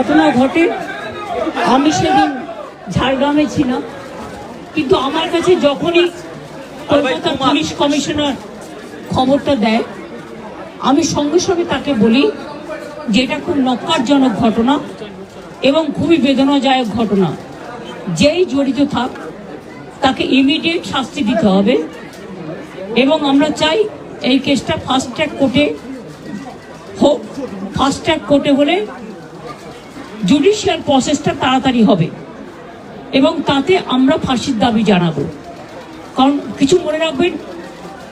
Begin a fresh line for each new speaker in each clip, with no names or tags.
ঘটনা ঘটে। আমি সেদিন ঝাড়গ্রামে ছিলাম, কিন্তু আমার কাছে যখনই কলকাতা পুলিশ কমিশনার খবরটা দেয়, আমি সঙ্গে সঙ্গে তাকে বলি যে এটা খুব নক্কারজনক ঘটনা এবং খুবই বেদনাদায়ক ঘটনা। যেই জড়িত থাক তাকে ইমিডিয়েট শাস্তি দিতে হবে এবং আমরা চাই এই কেসটা ফাস্ট ট্র্যাক কোর্টে হোক। ফাস্ট ট্র্যাক কোর্টে হলে জুডিশিয়াল প্রসেসটা তাড়াতাড়ি হবে এবং তাতে আমরা ফাঁসির দাবি জানাবো। কারণ কিছু মনে রাখবেন,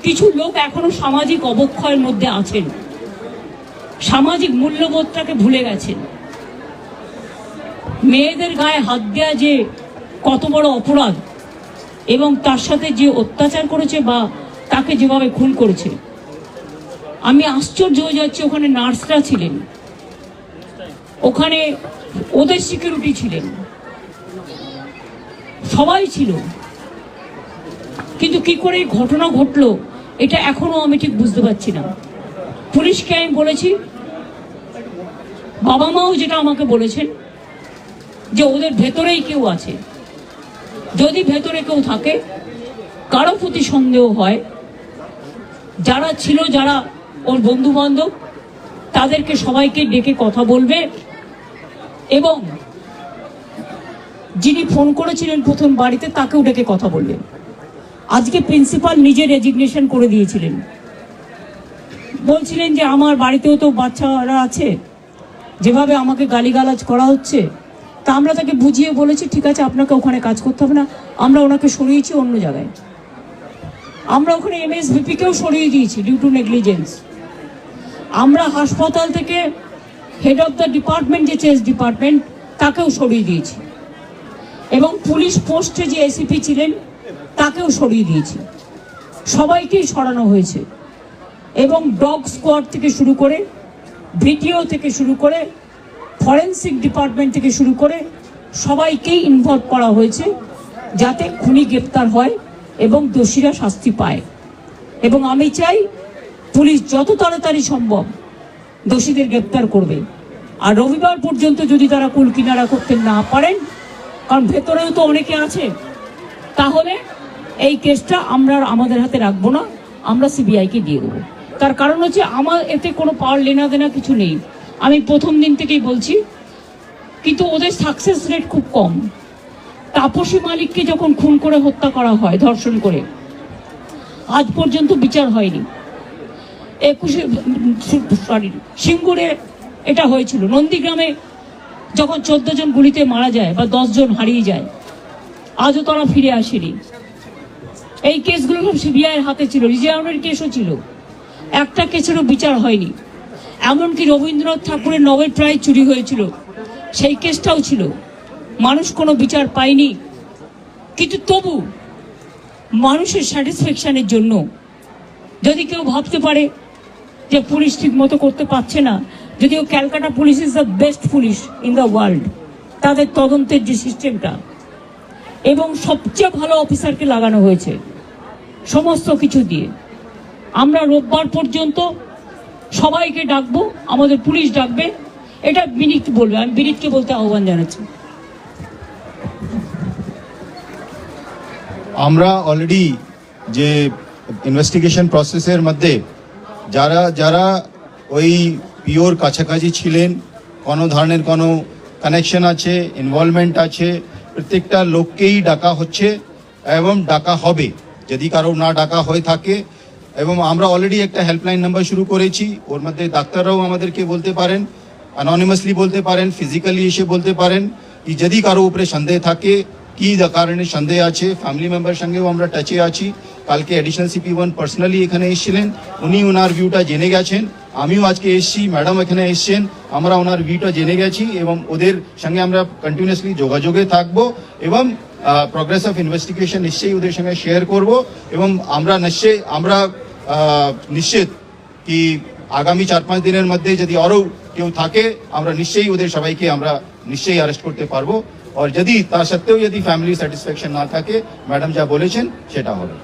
কিছু লোক এখনো সামাজিক অবক্ষয়ের মধ্যে আছেন, সামাজিক মূল্যবোধটাকে ভুলে গেছেন। মেয়েদের গায়ে হাত দেওয়া যে কত বড় অপরাধ এবং তার সাথে যে অত্যাচার করেছে বা তাকে যেভাবে খুন করেছে, আমি আশ্চর্য হয়ে যাচ্ছি। ওখানে নার্সরা ছিলেন, ওখানে ওদের সিকিউরিটি ছিলেন, সবাই ছিল, কিন্তু কি করে এই ঘটনা ঘটলো এটা এখনো আমি ঠিক বুঝতে পারছি না। পুলিশকে আমি বলেছি, বাবা মাও যেটা আমাকে বলেছেন যে ওদের ভেতরেই কেউ আছে। যদি ভেতরে কেউ থাকে, কারো প্রতি সন্দেহ হয়, যারা ছিল, যারা ওর বন্ধু বান্ধব, তাদেরকে সবাইকে ডেকে কথা বলবে এবং যিনি ফোন করেছিলেন প্রথম বাড়িতে তাকেও ডেকে কথা বলবেন। আজকে প্রিন্সিপাল নিজে রেজিগনেশন করে দিয়েছিলেন, বলছিলেন যে আমার বাড়িতেও তো বাচ্চারা আছে, যেভাবে আমাকে গালিগালাজ করা হচ্ছে। তা আমরা তাকে বুঝিয়ে বলেছি, ঠিক আছে আপনাকে ওখানে কাজ করতে হবে না, আমরা ওনাকে সরিয়েছি অন্য জায়গায়। আমরা ওখানে MSVP-কেও সরিয়ে দিয়েছি ডিউ টু নেগলিজেন্স। আমরা হাসপাতাল থেকে হেড অফ দ্য ডিপার্টমেন্ট, যে চেস ডিপার্টমেন্ট, তাকেও সরিয়ে দিয়েছি এবং পুলিশ পোস্টে যে ACP ছিলেন তাকেও সরিয়ে দিয়েছি। সবাইকেই সরানো হয়েছে এবং ডগ স্কোয়াড থেকে শুরু করে, ভিডিও থেকে শুরু করে, ফরেন্সিক ডিপার্টমেন্ট থেকে শুরু করে সবাইকেই ইনভলভ করা হয়েছে যাতে খুনি গ্রেপ্তার হয় এবং দোষীরা শাস্তি পায়। এবং আমি চাই পুলিশ যত তাড়াতাড়ি সম্ভব দোষীদের গ্রেপ্তার করবে। আর রবিবার পর্যন্ত যদি তারা কুল কিনারা করতে না পারেন, কারণ ভেতরেও তো অনেকে আছে, তাহলে এই কেসটা আমরা আমাদের হাতে রাখবো না, আমরা CBI-কে দিয়ে দেবো। তার কারণ হচ্ছে আমার এতে কোনো পাওয়ার লেনা দেনা কিছু নেই, আমি প্রথম দিন থেকেই বলছি। কিন্তু ওদের সাকসেস রেট খুব কম। তাপসী মালিককে যখন খুন করে হত্যা করা হয়, ধর্ষণ করে, আজ পর্যন্ত বিচার হয়নি। সিঙ্গুরে এটা হয়েছিল, নন্দীগ্রামে যখন 14 জন গুলিতে মারা যায় বা 10 জন হারিয়ে যায়, আজও তারা ফিরে আসেনি। এই কেসগুলো সব CBI-এর হাতে ছিল, রিজার্ভের কেসও ছিল, একটা কেসেরও বিচার হয়নি। এমনকি রবীন্দ্রনাথ ঠাকুরের নোবেল প্রাইজ চুরি হয়েছিল, সেই কেসটাও ছিল, মানুষ কোনো বিচার পায়নি। কিন্তু তবু মানুষের স্যাটিসফ্যাকশনের জন্য যদি কেউ ভাবতে পারে যে পুলিশ ঠিক মতো করতে পারছে না, যদিও Calcutta police is the best police in the world, তাদের তদন্তের যে সিস্টেমটা এবং সবচেয়ে ভালো অফিসারকে লাগানো হয়েছে সমস্ত কিছু দিয়ে। আমরা রোববার পর্যন্ত সবাইকে ডাকবো, আমাদের পুলিশ ডাকবে, এটা বিনীত বলবে, আমি বিনীতকে বলতে আহ্বান জানাচ্ছি।
আমরা অলরেডি যে ইনভেস্টিগেশন প্রসেসের মধ্যে যারা যারা ওই পিওর কাছাকাছি ছিলেন, কোনো ধরনের কোনো কানেকশন আছে, ইনভলভমেন্ট আছে, প্রত্যেকটা লোককেই ডাকা হচ্ছে এবং ডাকা হবে যদি কারো না ডাকা হয়ে থাকে। এবং আমরা অলরেডি একটা হেল্পলাইন নাম্বার শুরু করেছি, ওর মধ্যে ডাক্তাররাও আমাদেরকে বলতে পারেন, অ্যানোনিমাসলি বলতে পারেন, ফিজিক্যালি এসে বলতে পারেন কি যদি কারো উপরে সন্দেহ থাকে, কি কারণে সন্দেহ আছে। ফ্যামিলি মেম্বার সঙ্গেও আমরা টাচে আছি। কালকে অ্যাডিশনাল CP1 পার্সোনালি এখানে এসেছিলেন, উনি ওনার ভিউটা জেনে গেছেন। আমিও আজকে এসেছি, ম্যাডাম এখানে এসছেন, আমরা ওনার ভিউটা জেনে গেছি এবং ওদের সঙ্গে আমরা কন্টিনিউয়াসলি যোগাযোগে থাকবো এবং প্রোগ্রেস অফ ইনভেস্টিগেশন নিশ্চয়ই ওদের সঙ্গে শেয়ার করব। এবং আমরা নিশ্চিত কি আগামী 4-5 দিনের মধ্যে যদি আরও কেউ থাকে, আমরা নিশ্চয়ই ওদের সবাইকে আমরা নিশ্চয়ই অ্যারেস্ট করতে পারবো। আর যদি তা সত্ত্বেও যদি ফ্যামিলি স্যাটিসফ্যাকশন না থাকে, ম্যাডাম যা বলেছেন সেটা হবে।